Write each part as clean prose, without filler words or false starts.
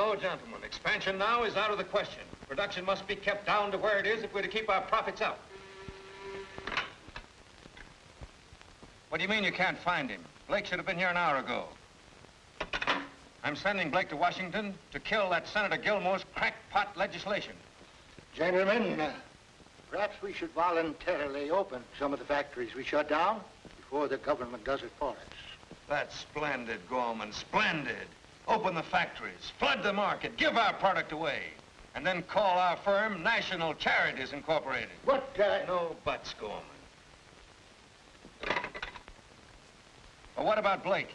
No, gentlemen. Expansion now is out of the question. Production must be kept down to where it is if we're to keep our profits up. What do you mean you can't find him? Blake should have been here an hour ago. I'm sending Blake to Washington to kill that Senator Gilmore's crackpot legislation. Gentlemen, perhaps we should voluntarily open some of the factories we shut down before the government does it for us. That's splendid, Gorman, splendid. Open the factories, flood the market, give our product away, and then call our firm National Charities Incorporated. What? No buts, Gorman. Well, what about Blake?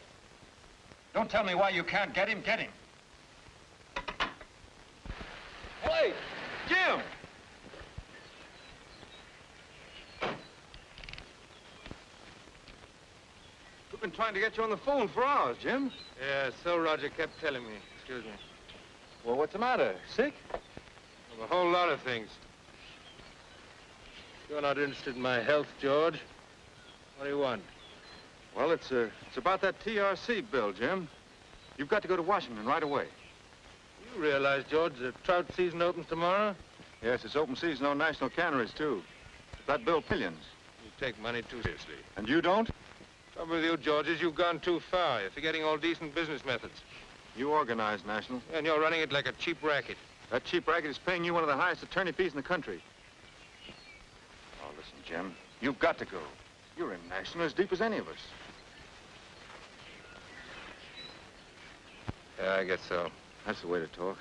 Don't tell me why you can't get him. Get him. Blake! Jim! We've been trying to get you on the phone for hours, Jim. Yeah, so Roger kept telling me. Excuse me. Well, what's the matter? Sick? Well, a whole lot of things. You're not interested in my health, George. What do you want? Well, it's about that TRC bill, Jim. You've got to go to Washington right away. You realize, George, the trout season opens tomorrow? Yes, it's open season on national canneries, too. That bill pillions. You take money too seriously. And you don't? Trouble with you, George, is you've gone too far. You're forgetting all decent business methods. You organize National. And you're running it like a cheap racket. That cheap racket is paying you one of the highest attorney fees in the country. Oh, listen, Jim, you've got to go. You're in National as deep as any of us. Yeah, I guess so. That's the way to talk.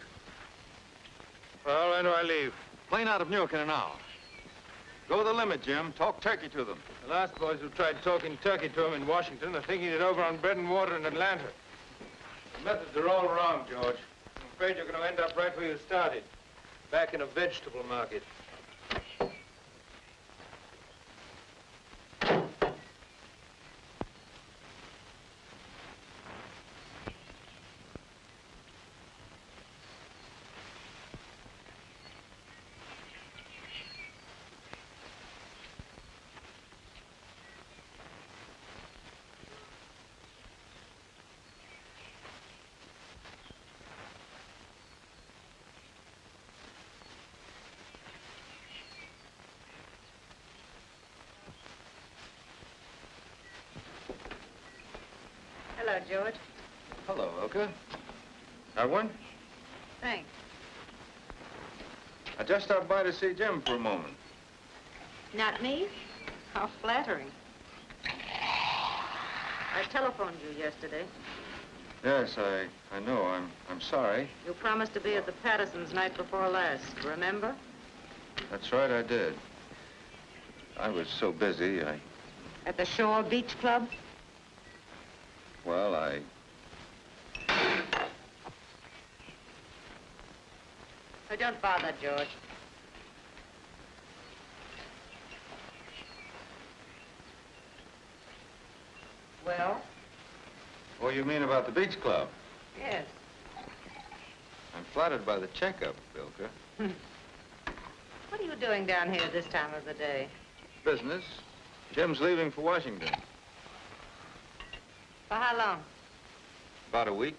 Well, when do I leave? Plane out of Newark in an hour. Go the limit, Jim. Talk turkey to them. The last boys who tried talking turkey to him in Washington are thinking it over on bread and water in Atlanta. The methods are all wrong, George. I'm afraid you're going to end up right where you started, back in a vegetable market. Hello, George. Hello, Ilka. Got one? Thanks. I just stopped by to see Jim for a moment. Not me? How flattering. I telephoned you yesterday. Yes, I know. I'm sorry. You promised to be at the Pattersons night before last, remember? That's right, I did. I was so busy, At the Shore Beach Club? Well, Oh, don't bother, George. Well? What do you mean about the beach club? Yes. I'm flattered by the checkup, Ilka. What are you doing down here this time of the day? Business. Jim's leaving for Washington. For how long? About a week.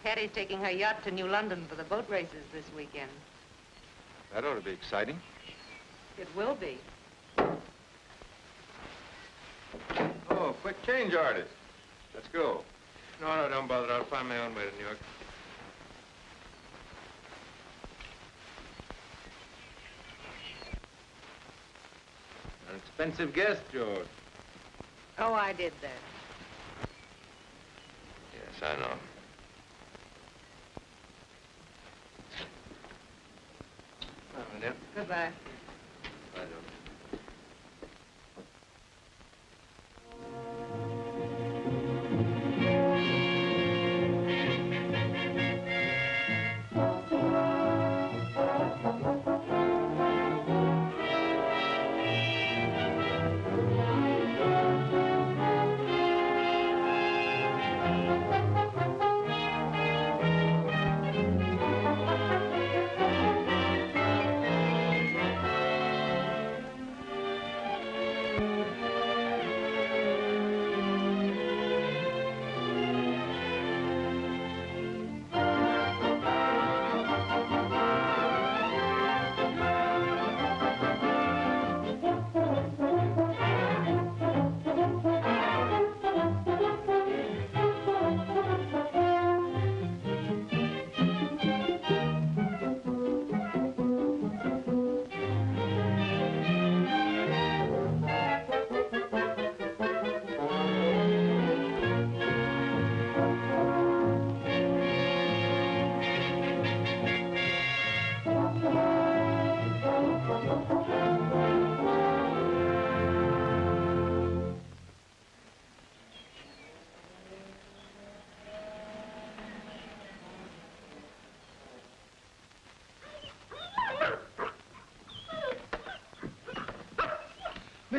Hattie's taking her yacht to New London for the boat races this weekend. That ought to be exciting. It will be. Oh, quick change, artist. Let's go. No, don't bother. I'll find my own way to New York. An expensive guest, George. Oh, I did that. Yes, I know. Well, dear. Goodbye. Bye, George.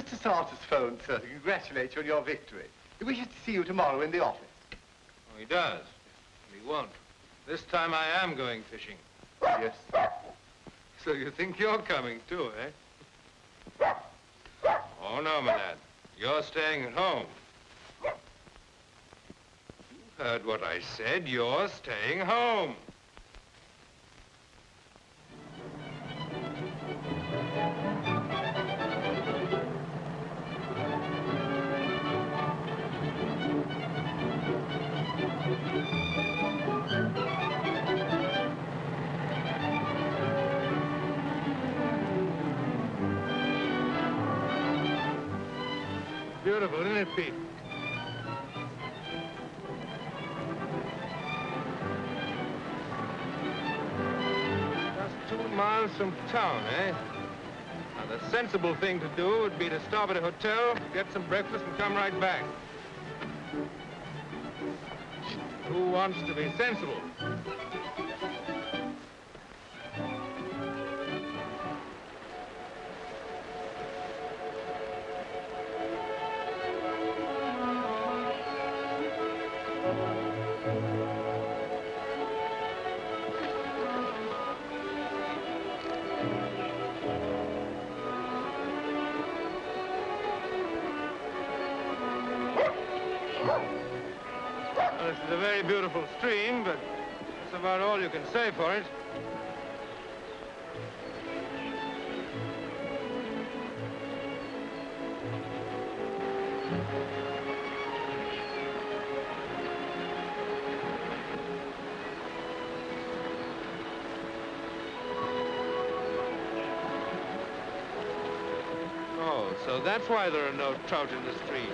Mr. Salter's phoned, sir, to congratulate you on your victory. He wishes to see you tomorrow in the office. Oh, he does. But he won't. This time I am going fishing. Yes, sir. So you think you're coming too, eh? Oh, no, my lad. You're staying at home. You heard what I said. You're staying home. Beautiful, isn't it, Pete? Just 2 miles from town, eh? Now, the sensible thing to do would be to stop at a hotel, get some breakfast, and come right back. Who wants to be sensible? Well, this is a very beautiful stream, but that's about all you can say for it. Oh, so that's why there are no trout in the stream.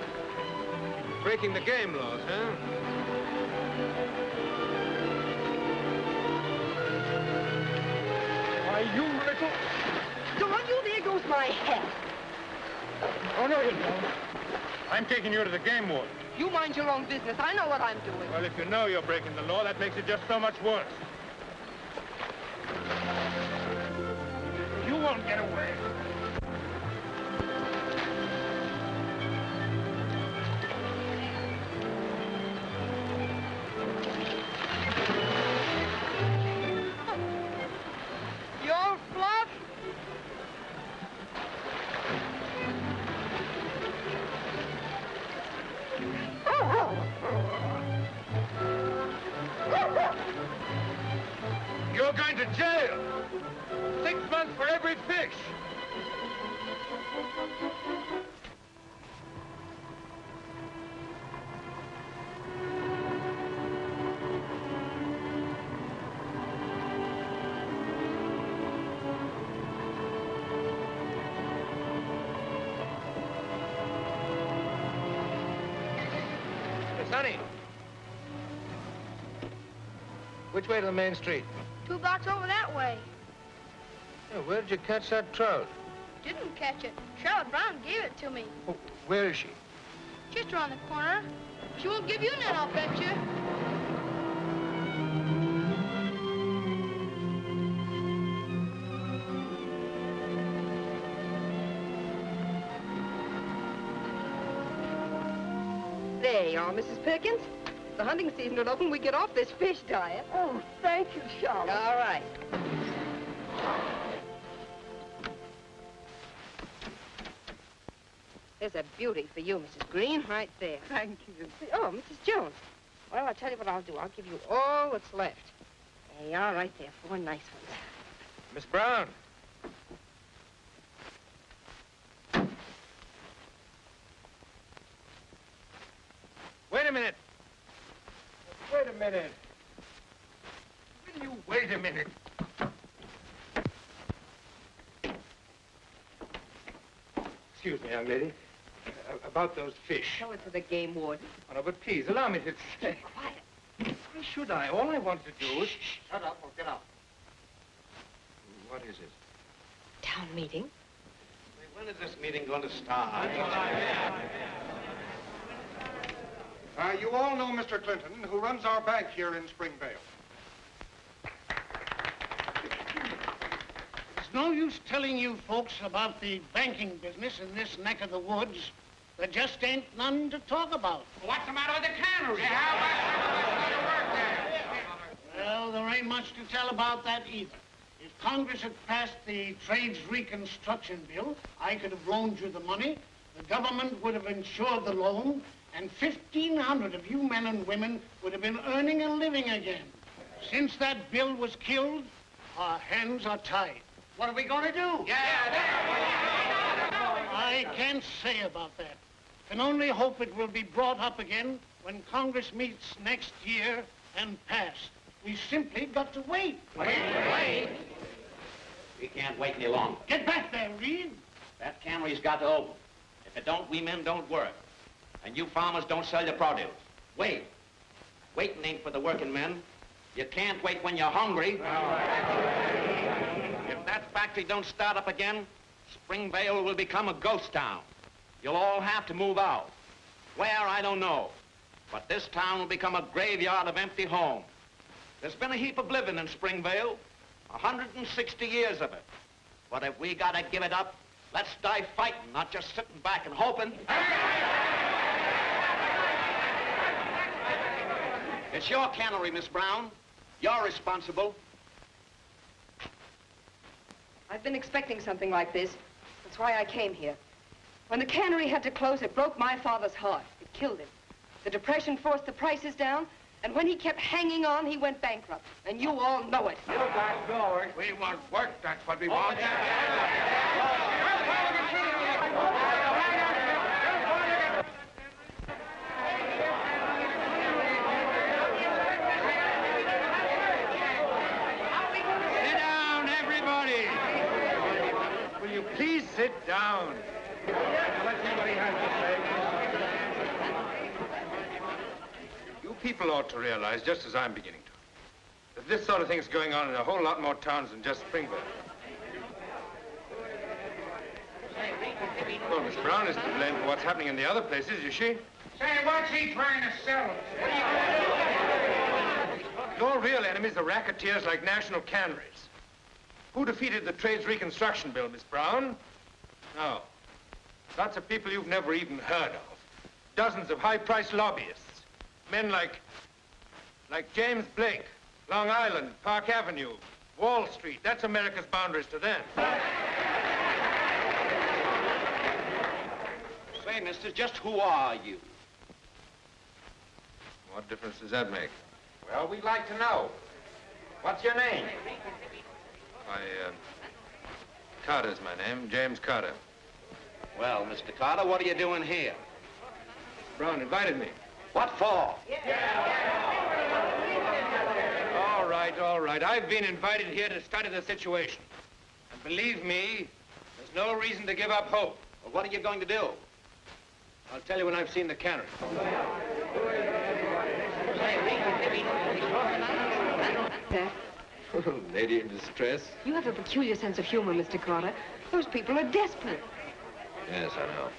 Breaking the game laws, huh? Why, you little... Don't you? There goes my hat. Oh, no, you don't. I'm taking you to the game warden. You mind your own business. I know what I'm doing. Well, if you know you're breaking the law, that makes it just so much worse. You won't get away. You're flush? You're going to jail. 6 months for every fish. Hey, Sonny. Which way to the main street? 2 blocks over that way. Yeah, where did you catch that trout? Didn't catch it. Charlotte Brown gave it to me. Oh, where is she? Just around the corner. She won't give you none, I'll bet you. There you are, Mrs. Perkins. The hunting season will open, we get off this fish diet. Oh, thank you, Charlotte. All right. There's a beauty for you, Mrs. Green, right there. Thank you. Oh, Mrs. Jones. Well, I'll tell you what I'll do. I'll give you all that's left. There you are, right there. 4 nice ones. Miss Brown. Wait a minute. Wait a minute. Will you wait a minute? Excuse me, young lady. About those fish. Tell it to the game warden. Oh, no, but please, allow me to say. Quiet. Why should I? All I want to do is... Shut up or get out. What is it? Town meeting. When is this meeting going to start? You all know Mr. Clinton, who runs our bank here in Springvale. This no use telling you folks about the banking business in this neck of the woods. There just ain't none to talk about. What's the matter with the cannery? Well, there ain't much to tell about that either. If Congress had passed the Trades Reconstruction Bill, I could have loaned you the money, the government would have insured the loan, and 1,500 of you men and women would have been earning a living again. Since that bill was killed, our hands are tied. What are we going to do? I can't say about that. Can only hope it will be brought up again when Congress meets next year and passed. We simply got to wait. Wait. We can't wait any longer. Get back there, Reed. That cannery's got to open. If it don't, we men don't work. And you farmers don't sell your produce. Wait. Waiting ain't for the working men. You can't wait when you're hungry. If that factory don't start up again, Springvale will become a ghost town. You'll all have to move out. Where, I don't know. But this town will become a graveyard of empty homes. There's been a heap of living in Springvale, 160 years of it. But if we gotta give it up, let's die fighting, not just sitting back and hoping. It's your cannery, Miss Brown. You're responsible. I've been expecting something like this. That's why I came here. When the cannery had to close, it broke my father's heart. It killed him. The Depression forced the prices down, and when he kept hanging on, he went bankrupt. And you all know it. You got yours. We want work, that's what we want. Please sit down. Let somebody have to say. You people ought to realize, just as I'm beginning to, that this sort of thing's going on in a whole lot more towns than just Springvale. Well, Miss Brown isn't to blame for what's happening in the other places, is she? Say, what's he trying to sell us? Your real enemies are racketeers like National Canneries. Who defeated the Trades Reconstruction Bill, Miss Brown? No. Lots of people you've never even heard of. Dozens of high-priced lobbyists. Men like James Blake, Long Island, Park Avenue, Wall Street. That's America's boundaries to them. Say, mister, just who are you? What difference does that make? Well, we'd like to know. What's your name? Carter's my name, James Carter. Well, Mr. Carter, what are you doing here? Brown invited me. What for? All right. I've been invited here to study the situation. And believe me, there's no reason to give up hope. Well, what are you going to do? I'll tell you when I've seen the cannery. Lady in distress? You have a peculiar sense of humor, Mr. Carter. Those people are desperate. Yes, I know.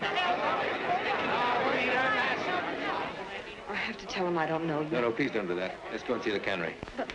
I have to tell them I don't know you. No, please don't do that. Let's go and see the cannery. But...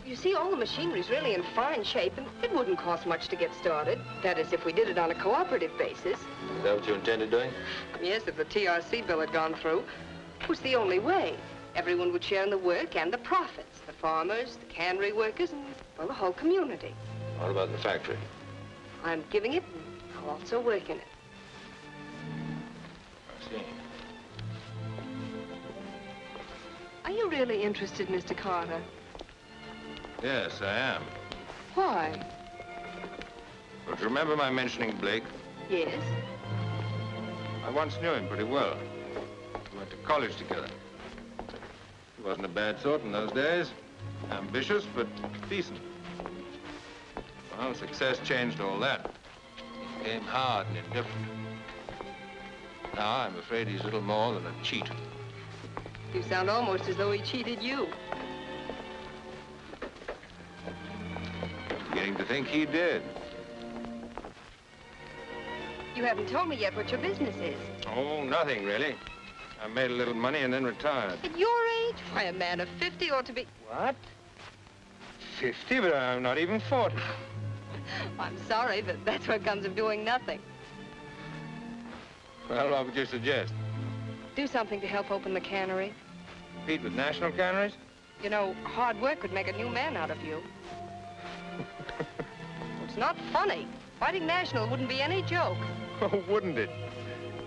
You see, all the machinery's really in fine shape, and it wouldn't cost much to get started. That is, if we did it on a cooperative basis. Is that what you intended doing? Yes, if the TRC bill had gone through. It was the only way. Everyone would share in the work and the profits. The farmers, the cannery workers, and, well, the whole community. What about the factory? I'm giving it, and I'll also work in it. I see. Are you really interested, Mr. Carter? Yes, I am. Why? But remember my mentioning Blake? Yes. I once knew him pretty well. We went to college together. He wasn't a bad sort in those days. Ambitious, but decent. Well, success changed all that. He became hard and indifferent. Now, I'm afraid he's little more than a cheat. You sound almost as though he cheated you. think he did. You haven't told me yet what your business is. Oh, nothing, really. I made a little money and then retired. At your age? Why, a man of 50 ought to be... What? 50? But I'm not even 40. I'm sorry, but that's what comes of doing nothing. Well, what would you suggest? Do something to help open the cannery. Compete with national canneries? You know, hard work would make a new man out of you. It's not funny. Fighting national wouldn't be any joke. Oh, wouldn't it?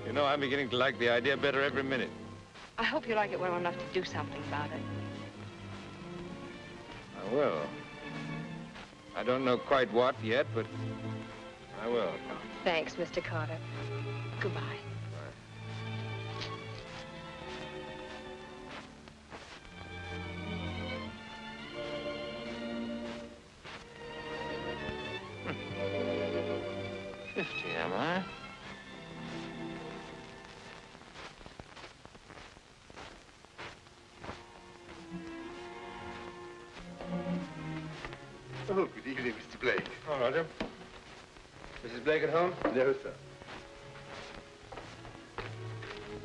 You know, I'm beginning to like the idea better every minute. I hope you like it well enough to do something about it. I will. I don't know quite what yet, but I will. Thanks, Mr. Carter. Goodbye. Bye. 50, am I? Oh, good evening, Mr. Blake. Oh, Roger. Mrs. Blake at home? No, sir.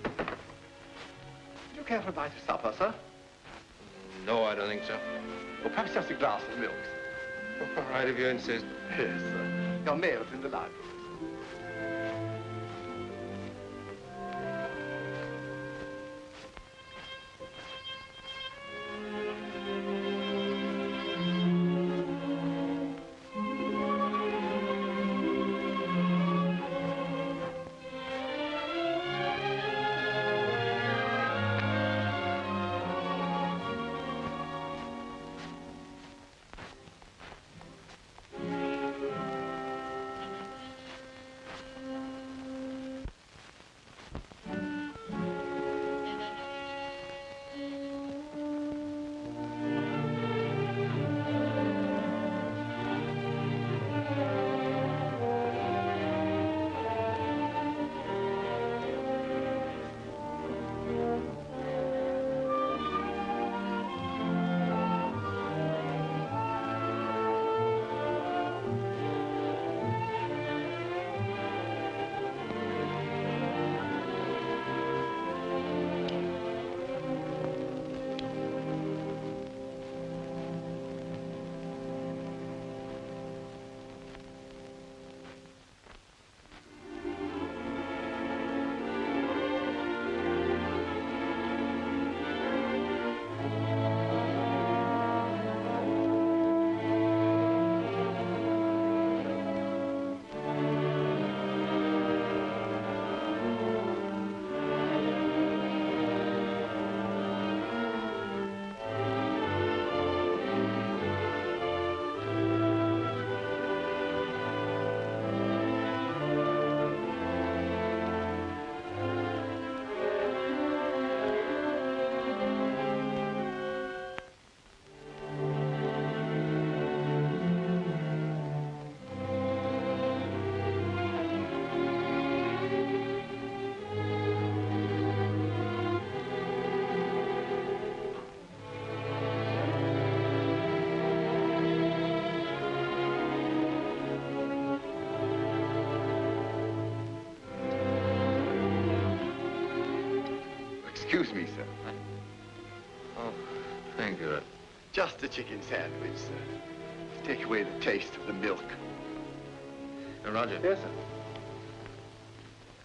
Would you care for a bite of supper, sir? No, I don't think so. Or perhaps just a glass of milk, sir? All right, if you insist. Yes, sir. Your mail's in the library. Excuse me, sir. Oh, thank you. Just a chicken sandwich, sir. To take away the taste of the milk. Roger. Yes, sir.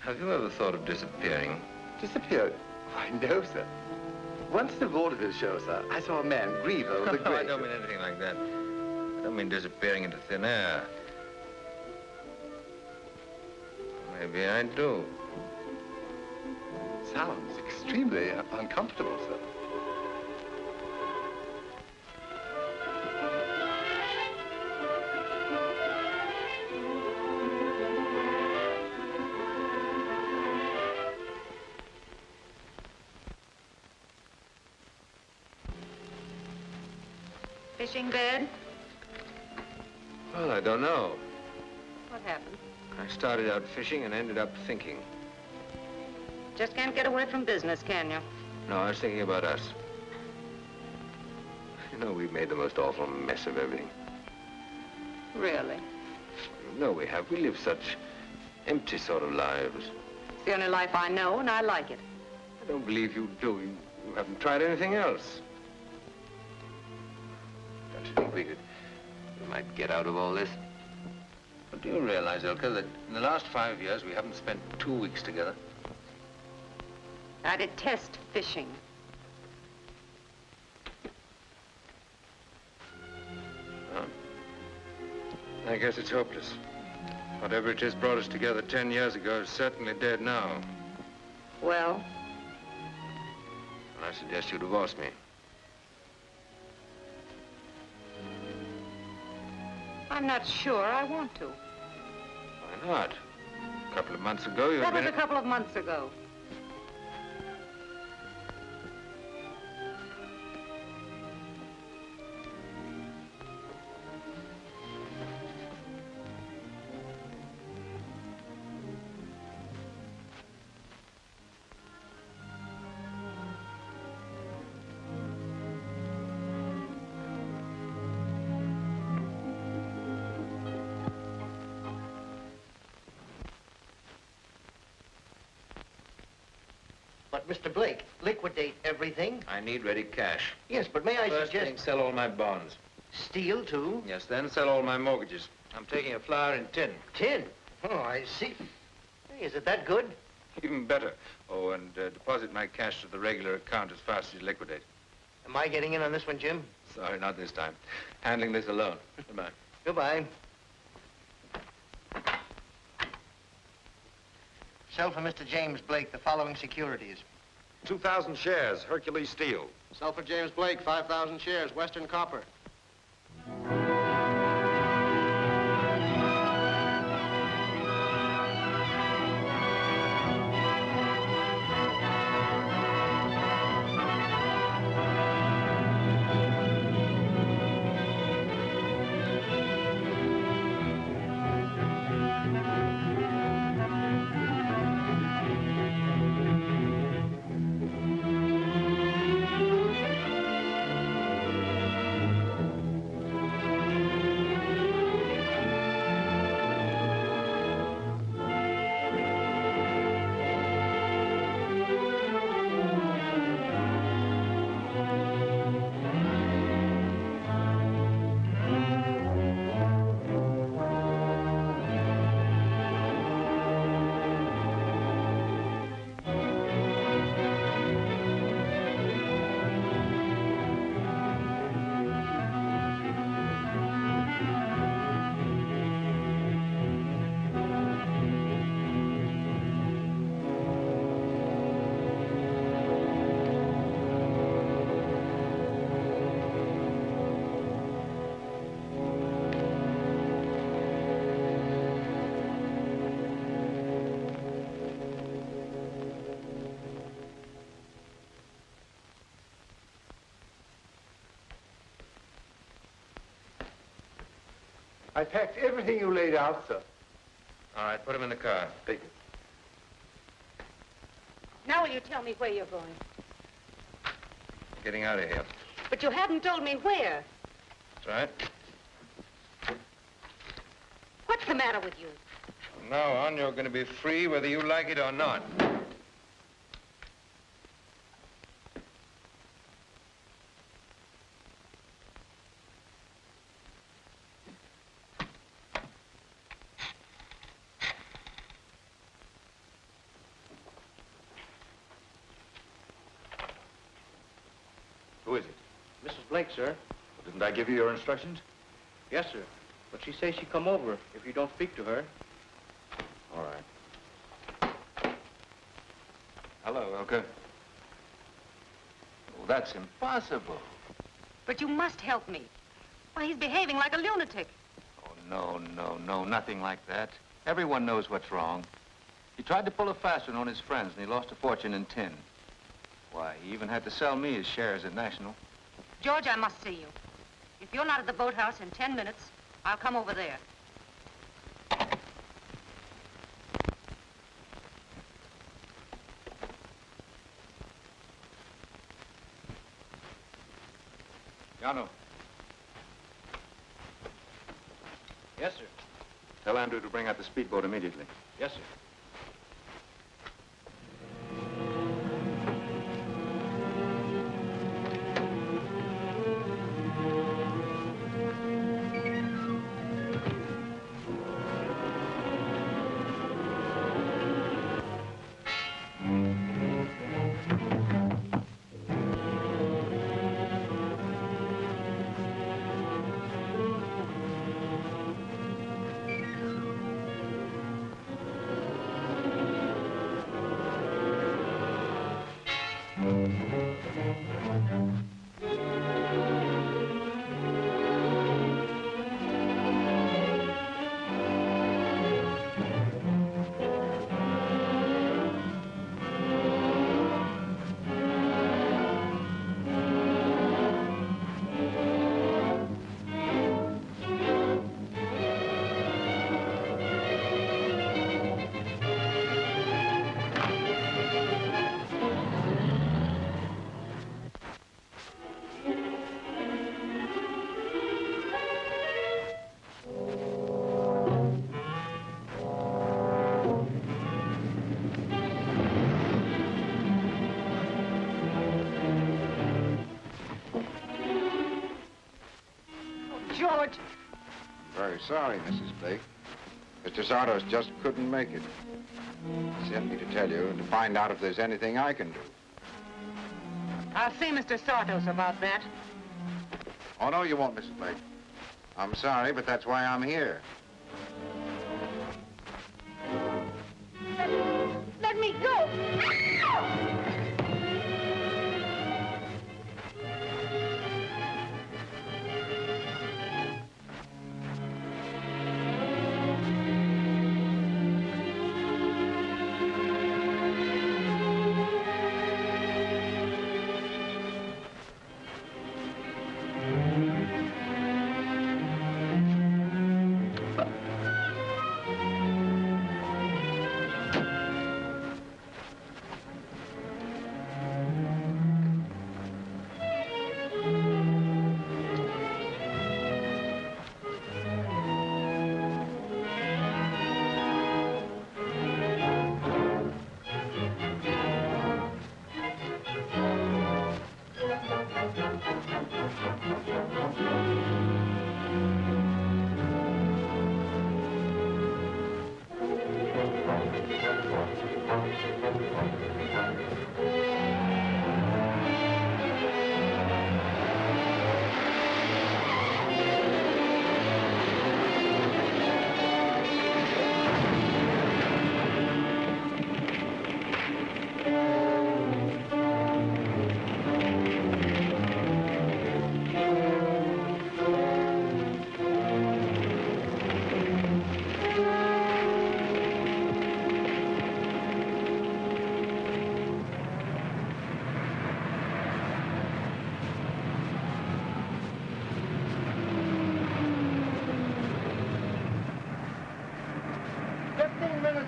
Have you ever thought of disappearing? Disappeared? Why, no, sir. Once at a vaudeville show, sir, I saw a man grieve over the No, I grave. don't mean anything like that. I don't mean disappearing into thin air. Maybe I do. Sounds extremely uncomfortable, sir. Fishing bed? Well, I don't know. What happened? I started out fishing and ended up thinking. Just can't get away from business, can you? No, I was thinking about us. You know, we've made the most awful mess of everything. Really? No, we have. We live such empty sort of lives. It's the only life I know, and I like it. I don't believe you do. You haven't tried anything else. Don't you think we might get out of all this? But do you realize, Elka, that in the last 5 years we haven't spent 2 weeks together? I detest fishing. Well, I guess it's hopeless. Whatever it is brought us together 10 years ago is certainly dead now. Well? And I suggest you divorce me. I'm not sure I want to. Why not? A couple of months ago, you had That was been... a couple of months ago. But, Mr. Blake, liquidate everything. I need ready cash. Yes, but may I First suggest... thing, sell all my bonds. Steal, too? Yes, then sell all my mortgages. I'm taking a flower in tin. Tin? Oh, I see. Hey, is it that good? Even better. Oh, and deposit my cash to the regular account as fast as you liquidate. Am I getting in on this one, Jim? Sorry, not this time. Handling this alone. Goodbye. Goodbye. Sell for Mr. James Blake the following securities. 2,000 shares, Hercules Steel. Sell for James Blake, 5,000 shares, Western Copper. I packed everything you laid out, sir. All right, put him in the car. Thank you. Now will you tell me where you're going? Getting out of here. But you haven't told me where. That's right. What's the matter with you? From now on, you're going to be free whether you like it or not. Who is it? Mrs. Blake, sir. Well, didn't I give you your instructions? Yes, sir. But she says she come over if you don't speak to her. All right. Hello, Elka. Oh, that's impossible. But you must help me. Why, he's behaving like a lunatic. Oh, no, nothing like that. Everyone knows what's wrong. He tried to pull a fast one on his friends, and he lost a fortune in tin. Why, he even had to sell me his shares at National. George, I must see you. If you're not at the boathouse in 10 minutes, I'll come over there. Yano. Yes, sir. Tell Andrew to bring out the speedboat immediately. Yes, sir. George! Very sorry, Mrs. Blake. Mr. Santos just couldn't make it. He sent me to tell you and to find out if there's anything I can do. I'll see Mr. Santos about that. Oh, no, you won't, Mrs. Blake. I'm sorry, but that's why I'm here. Let me go.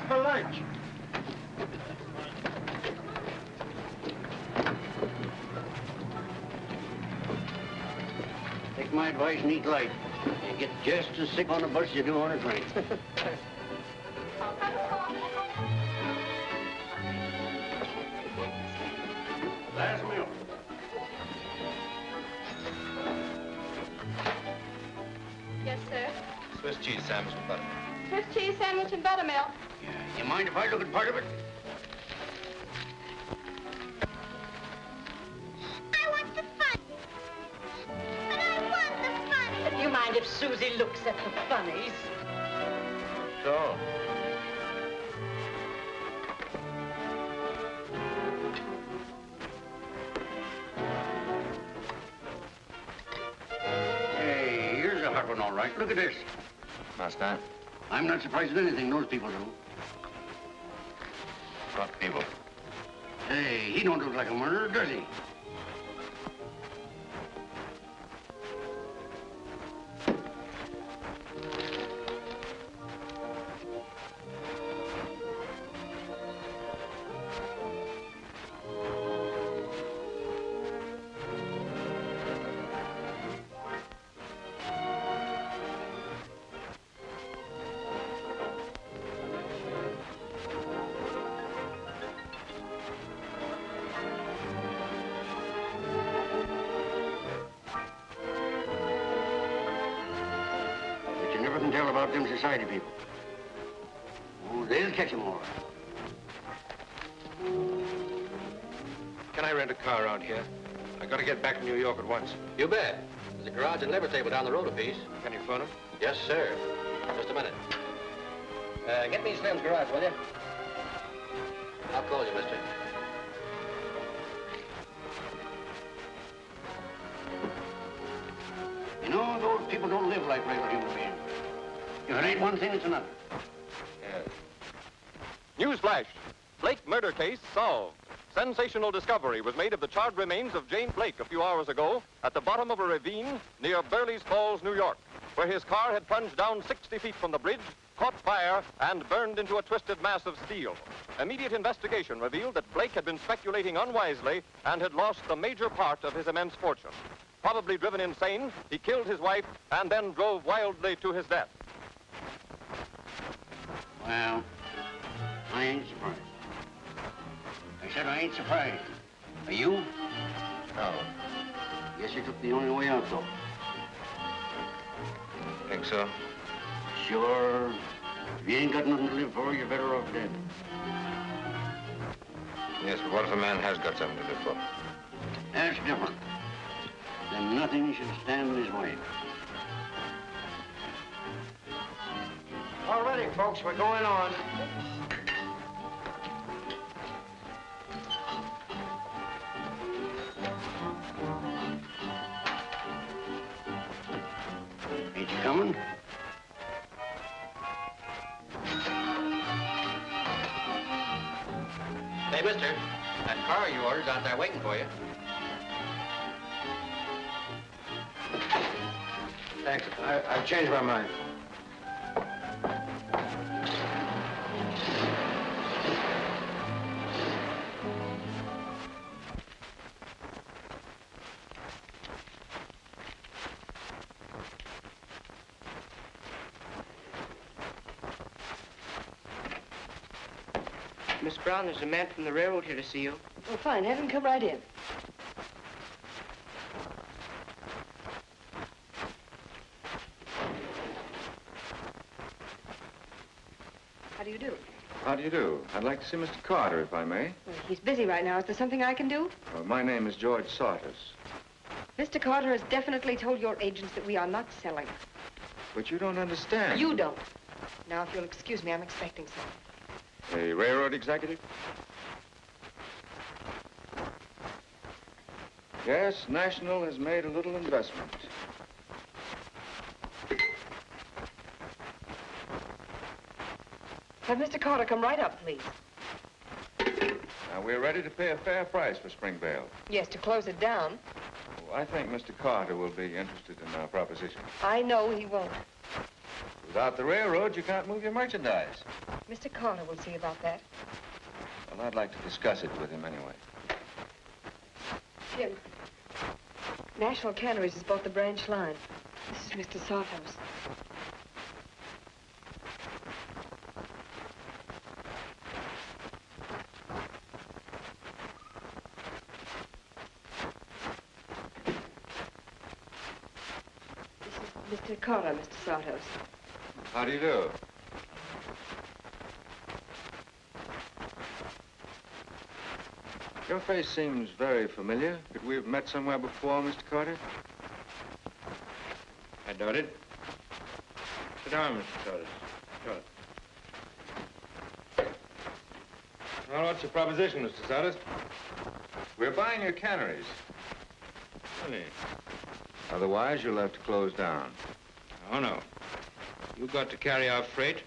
For lunch. Take my advice and eat light. You get just as sick on a bus as you do on a train. Last meal. Yes, sir. Swiss cheese sandwich with butter. Swiss cheese sandwich and buttermilk. You mind if I look at part of it? I want the fun. But I want the fun. Do you mind if Susie looks at the funnies? Sure. Hey, here's a hot one, all right. Look at this. Master? I'm not surprised at anything those people do. What people? Hey, he don't look like a murderer, does he? about them society people. Oh, they'll catch him all right. Can I rent a car around here? I gotta get back to New York at once. You bet. There's a garage and liver table down the road a piece. Can you phone him? Yes, sir. Just a minute. Get me Slim's garage, will you? I'll call you, mister. You know, those people don't live like regular human beings. If it ain't one thing, it's another. Newsflash. Blake murder case solved. Sensational discovery was made of the charred remains of Jane Blake a few hours ago at the bottom of a ravine near Burley's Falls, New York, where his car had plunged down 60 feet from the bridge, caught fire, and burned into a twisted mass of steel. Immediate investigation revealed that Blake had been speculating unwisely and had lost the major part of his immense fortune. Probably driven insane, he killed his wife and then drove wildly to his death. Well, I ain't surprised. I said I ain't surprised. Are you? No. Guess you took the only way out, though. Think so? Sure. If you ain't got nothing to live for, you're better off dead. Yes, but what if a man has got something to live for? That's different. Then nothing should stand in his way. All righty, folks, we're going on. Ain't you coming? Hey, mister, that car you ordered's out there waiting for you. Thanks. I've changed my mind. Miss Brown, there's a man from the railroad here to see you. Oh, fine. Have him come right in. How do you do? How do you do? I'd like to see Mr. Carter, if I may. Well, he's busy right now. Is there something I can do? My name is George Saunders. Mr. Carter has definitely told your agents that we are not selling. But you don't understand. You don't. Now, if you'll excuse me, I'm expecting something. A railroad executive? Yes, National has made a little investment. Have Mr. Carter come right up, please. Now, we're ready to pay a fair price for Springvale. Yes, to close it down. Oh, I think Mr. Carter will be interested in our proposition. I know he won't. Without the railroad, you can't move your merchandise. Mr. Carter will see about that. Well, I'd like to discuss it with him anyway. Jim, National Canneries has bought the branch line. This is Mr. Salthouse. This is Mr. Carter, Mr. Salthouse. How do you do? Your face seems very familiar. Could we have met somewhere before, Mr. Carter? I doubt it. Sit down, Mr. Saunders. Sure. Well, what's your proposition, Mr. Saunders? We're buying your canneries. Really? Otherwise, you'll have to close down. Oh, no. You've got to carry our freight,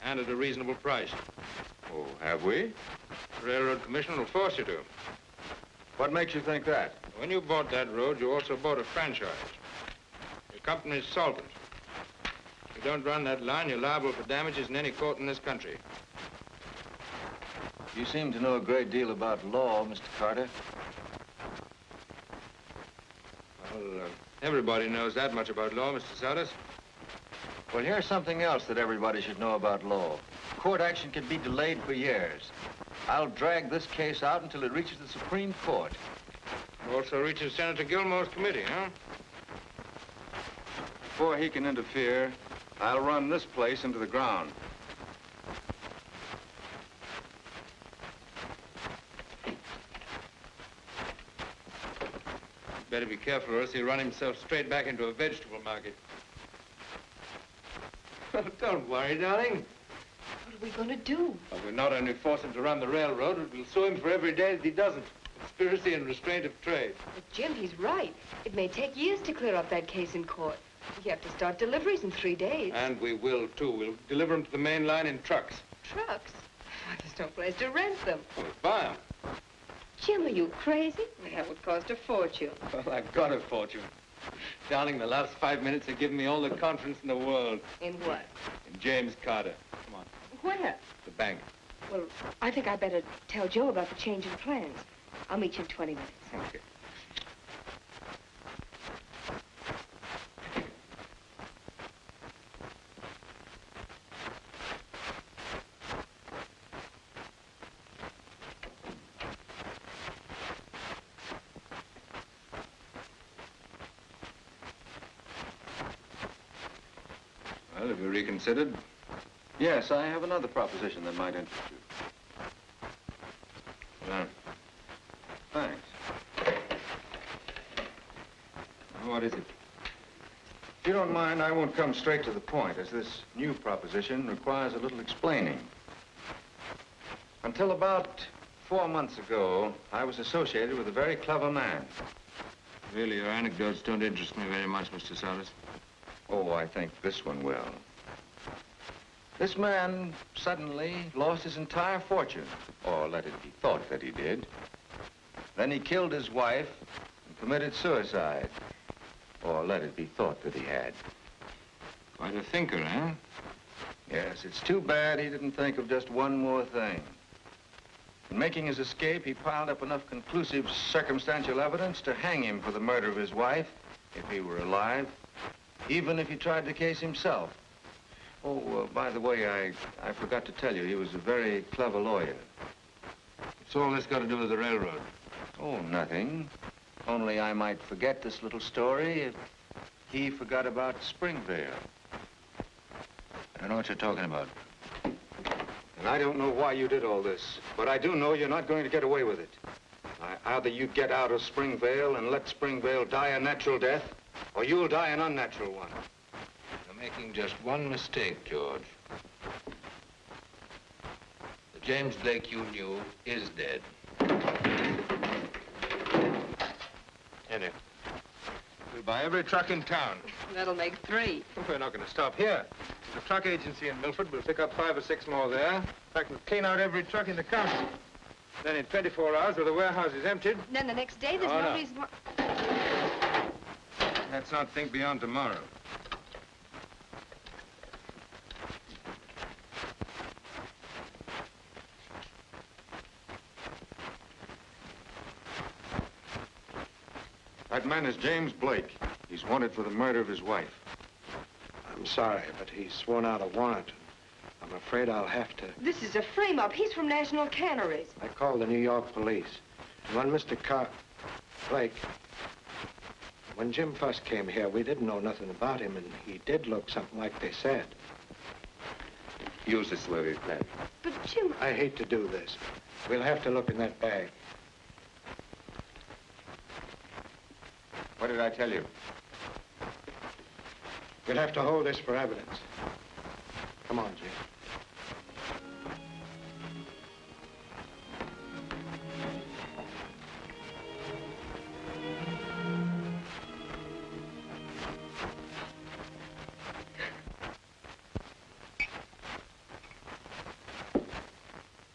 and at a reasonable price. Oh, have we? The Railroad Commission will force you to. What makes you think that? When you bought that road, you also bought a franchise. Your company's solvent. If you don't run that line, you're liable for damages in any court in this country. You seem to know a great deal about law, Mr. Carter. Well, everybody knows that much about law, Mr. Saunders. Well, here's something else that everybody should know about law. Court action can be delayed for years. I'll drag this case out until it reaches the Supreme Court. Also reaches Senator Gilmore's committee, huh? Before he can interfere, I'll run this place into the ground. Better be careful, or else he'll run himself straight back into a vegetable market. Well, don't worry, darling. What are we going to do? Well, we'll not only force him to run the railroad, but we'll sue him for every day that he doesn't. Conspiracy and restraint of trade. But Jim, he's right. It may take years to clear up that case in court. We have to start deliveries in 3 days. And we will, too. We'll deliver them to the main line in trucks. Trucks? There's no place to rent them. We'll buy them. Jim, are you crazy? That would cost a fortune. Well, I've got a fortune. Darling, the last 5 minutes have given me all the confidence in the world. In what? In James Carter. Come on. Where? The bank. Well, I think I better tell Joe about the change in plans. I'll meet you in 20 minutes. Okay. Well, have you reconsidered? Yes, I have another proposition that might interest you. Well, thanks. What is it? If you don't mind, I won't come straight to the point, as this new proposition requires a little explaining. Until about 4 months ago, I was associated with a very clever man. Really, your anecdotes don't interest me very much, Mr. Saunders. Oh, I think this one will. This man suddenly lost his entire fortune, or let it be thought that he did. Then he killed his wife and committed suicide, or let it be thought that he had. Quite a thinker, eh? Yes, it's too bad he didn't think of just one more thing. In making his escape, he piled up enough conclusive circumstantial evidence to hang him for the murder of his wife, if he were alive, even if he tried the case himself. Oh, by the way, I forgot to tell you, he was a very clever lawyer. What's all this got to do with the railroad? Oh, nothing. Only I might forget this little story if he forgot about Springvale. I don't know what you're talking about. And I don't know why you did all this, but I do know you're not going to get away with it. Either you get out of Springvale and let Springvale die a natural death, or you'll die an unnatural one. You're making just one mistake, George. The James Blake you knew is dead. Anyway, we'll buy every truck in town. That'll make 3. We're not going to stop here. There's a truck agency in Milford. We'll pick up 5 or 6 more there. In fact, we'll clean out every truck in the county. Then in 24 hours, with the warehouse is emptied. And then the next day, there's no no reason why... Let's not think beyond tomorrow. That man is James Blake. He's wanted for the murder of his wife. I'm sorry, but he's sworn out a warrant. I'm afraid I'll have to... This is a frame-up. He's from National Canneries. I called the New York police. And when Mr. Blake... When Jim first came here, we didn't know nothing about him, and he did look something like they said. Use this levy pen. But Jim... I hate to do this. We'll have to look in that bag. What did I tell you? We'll have to hold this for evidence. Come on, Jim.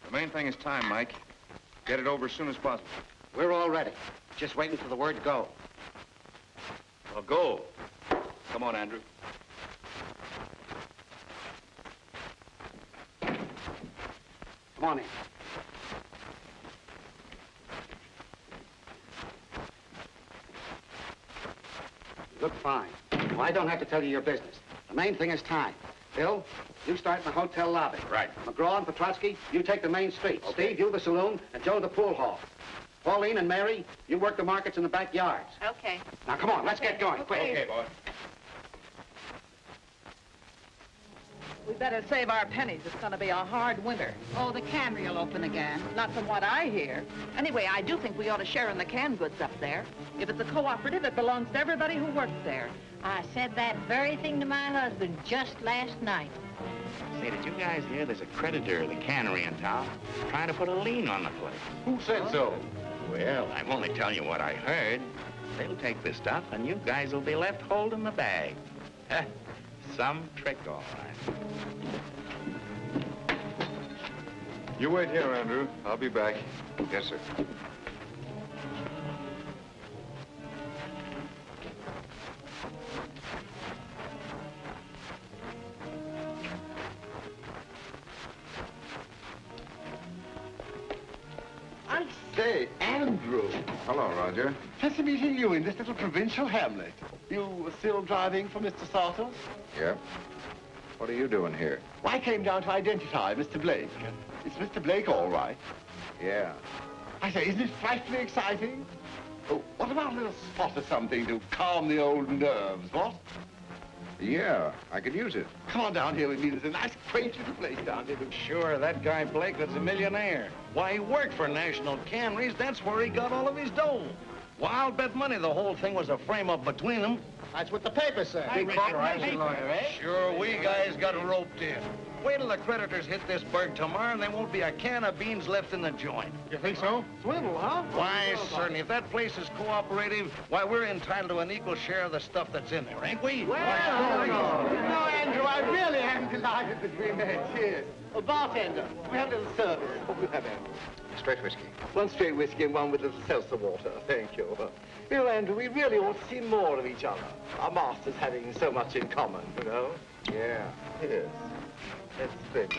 The main thing is time, Mike. Get it over as soon as possible. We're all ready. Just waiting for the word go. Well, go. Come on, Andrew. Come on in. You look fine. Well, I don't have to tell you your business. The main thing is time. Bill, you start in the hotel lobby. Right. McGraw and Petrotsky, you take the main street. Okay. Steve, you the saloon, and Joe the pool hall. Pauline and Mary, you work the markets in the backyards. Okay. Now, come on, let's get going, quick. Okay, boy. We better save our pennies. It's going to be a hard winter. Oh, the cannery will open again. Not from what I hear. Anyway, I do think we ought to share in the canned goods up there. If it's a cooperative, it belongs to everybody who works there. I said that very thing to my husband just last night. Say, did you guys hear there's a creditor of the cannery in town trying to put a lien on the place? Who said so? Well, I'm only telling you what I heard. They'll take the stuff, and you guys will be left holding the bag. Some trick, all right. You wait here, Andrew. I'll be back. Yes, sir. I say, Andrew. Hello, Roger. Fancy meeting you in this little provincial hamlet. You still driving for Mr. Salter? Yep. What are you doing here? Well, I came down to identify Mr. Blake. Is Mr. Blake all right? Yeah. I say, isn't it frightfully exciting? Oh, what about a little spot or something to calm the old nerves, what? Yeah, I could use it. Come on down here with me. There's a nice, quaint little place down here. Sure, that guy Blake was a millionaire. Why, he worked for National Canneries. That's where he got all of his dough. Well, I'll bet money the whole thing was a frame-up between them. That's what the paper said. Big corporation lawyer, eh? Sure, we guys got roped in. Wait till the creditors hit this burg tomorrow and there won't be a can of beans left in the joint. You think so? Swindle, huh? Why, certainly. If that place is cooperative, why, we're entitled to an equal share of the stuff that's in there, ain't we? Well, no, Andrew, I really am delighted that we met. Cheers. Oh, bartender, we have a little service. What will you have, Andrew? Straight whiskey. One straight whiskey and one with a little seltzer water. Thank you. You know, Andrew, we really ought to see more of each other. Our masters having so much in common, you know? Yeah. Yes. That's splendid.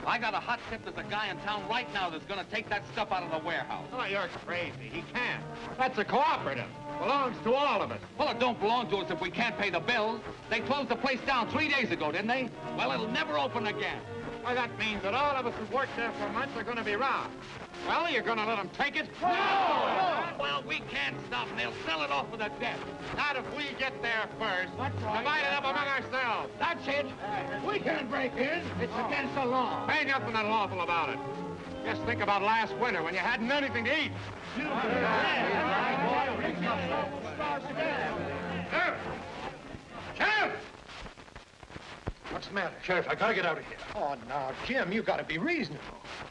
I got a hot tip. There's a guy in town right now that's going to take that stuff out of the warehouse. Oh, you're crazy. He can't. That's a cooperative. Belongs to all of us. Well, it don't belong to us if we can't pay the bills. They closed the place down 3 days ago, didn't they? Well, it'll never open again. Why, that means that all of us who worked there for months are going to be robbed. Well, you're going to let them take it? No! Well, we can't stop them. They'll sell it off with a debt. Not if we get there first. Divide it up among ourselves. That's it. We can't break in. It's against the law. Ain't nothing unlawful about it. Just think about last winter when you hadn't anything to eat. Sheriff! What's the matter? Sheriff, I gotta get out of here. Oh, now, Jim, you gotta be reasonable.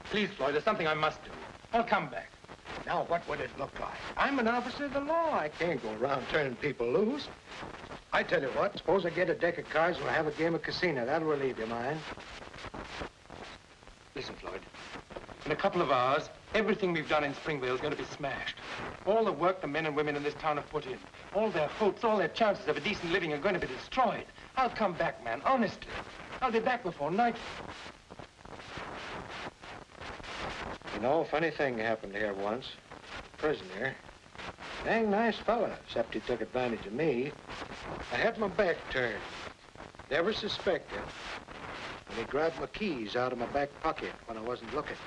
Please, Floyd, there's something I must do. I'll come back. Now, what would it look like? I'm an officer of the law. I can't go around turning people loose. I tell you what, suppose I get a deck of cards and we'll have a game of casino. That'll relieve your mind. Listen, Floyd. In a couple of hours, everything we've done in Springvale is going to be smashed. All the work the men and women in this town have put in, all their hopes, all their chances of a decent living are going to be destroyed. I'll come back, man, honestly. I'll be back before nightfall. You know, a funny thing happened here once. A prisoner. Dang nice fella, except he took advantage of me. I had my back turned. Never suspected. And he grabbed my keys out of my back pocket when I wasn't looking.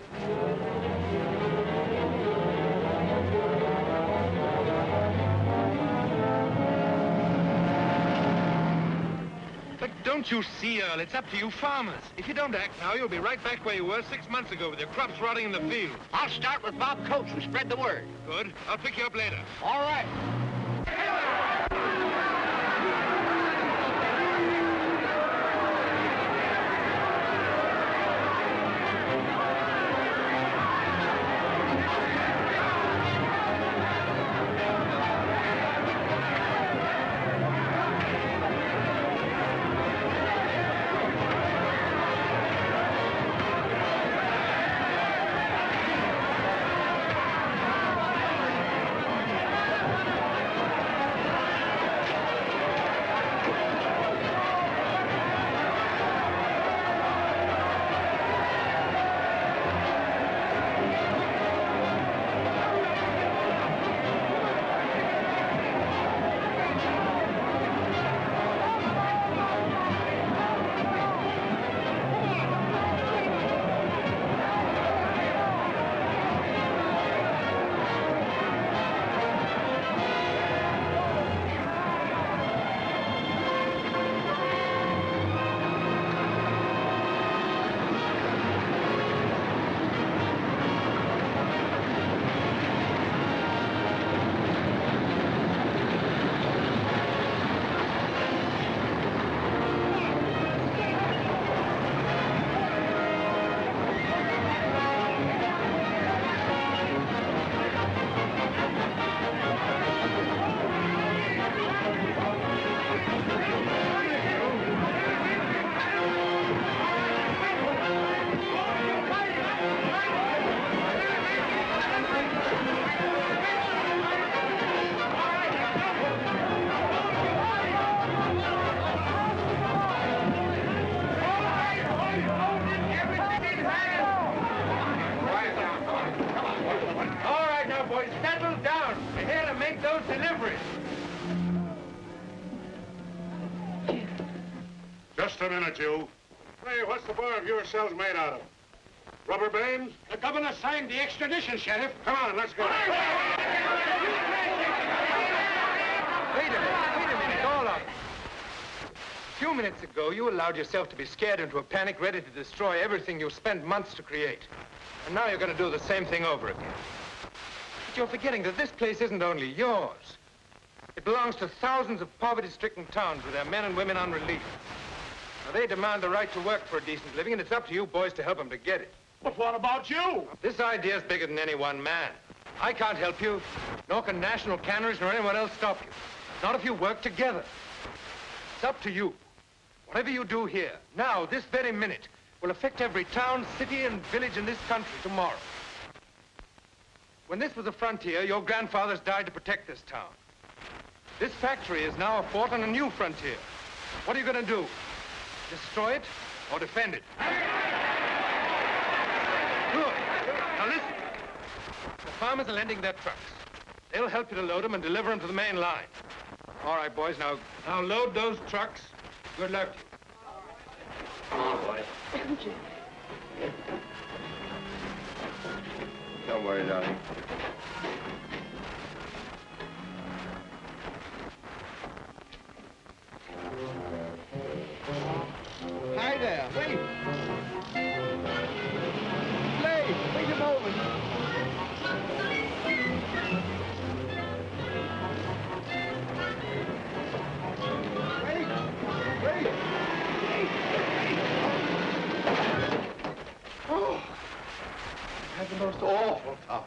But don't you see, Earl, it's up to you farmers. If you don't act now, you'll be right back where you were 6 months ago with your crops rotting in the field. I'll start with Bob Coates and spread the word. Good. I'll pick you up later. All right. make those deliveries. Just a minute, you. Hey, what's the bar of your cells made out of? Rubber bands? The governor signed the extradition, Sheriff. Come on, let's go. Wait a minute, all of you. A few minutes ago, you allowed yourself to be scared into a panic ready to destroy everything you spent months to create. And now you're going to do the same thing over again. But you're forgetting that this place isn't only yours. It belongs to thousands of poverty-stricken towns with their men and women on relief. Now, they demand the right to work for a decent living, and it's up to you boys to help them to get it. But what about you? This idea's bigger than any one man. I can't help you, nor can national canneries nor anyone else stop you. Not if you work together. It's up to you. Whatever you do here, now, this very minute, will affect every town, city, and village in this country tomorrow. When this was a frontier, your grandfathers died to protect this town. This factory is now a fort on a new frontier. What are you going to do? Destroy it or defend it? Good. Now listen. The farmers are lending their trucks. They'll help you to load them and deliver them to the main line. All right, boys, now load those trucks. Good luck to you. Come on, boys. Don't worry, darling. Hi there, wait. Wait a moment. Wait. Oh, I've had the most awful time.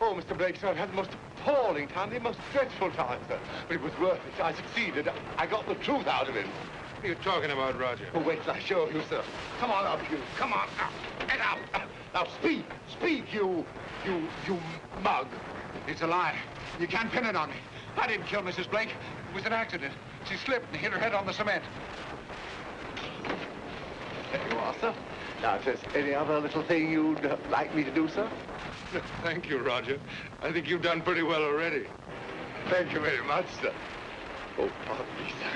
Oh, Mr. Blake, sir, I've had the most appalling time, the most dreadful time, sir. But it was worth it. I succeeded. I got the truth out of him. What are you talking about, Roger? Oh, wait till I show you, sir. Come on up, you. Come on up. Get up. Now, speak. Speak, you mug. It's a lie. You can't pin it on me. I didn't kill Mrs. Blake. It was an accident. She slipped and hit her head on the cement. There you are, sir. Now, if there's any other little thing you'd like me to do, sir? Thank you, Roger. I think you've done pretty well already. Thank you very much, sir. Oh, pardon me, sir.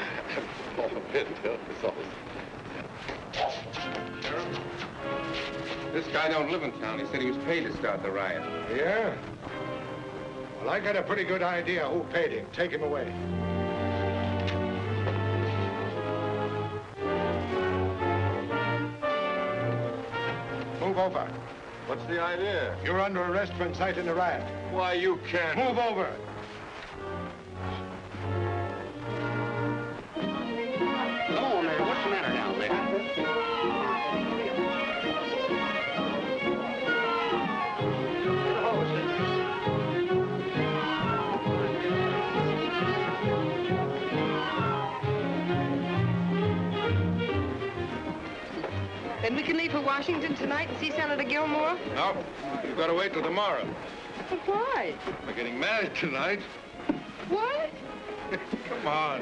Oh, it's all. Sheriff, this guy don't live in town. He said he was paid to start the riot. Yeah? Well, I got a pretty good idea who paid him. Take him away. Move over. What's the idea? You're under arrest for inciting the riot. Why, you can't. Move over. Come on there. What's the matter down there? Then we can leave for Washington tonight and see Senator Gilmore? No, you've got to wait till tomorrow. But why? We're getting married tonight. What? Come on.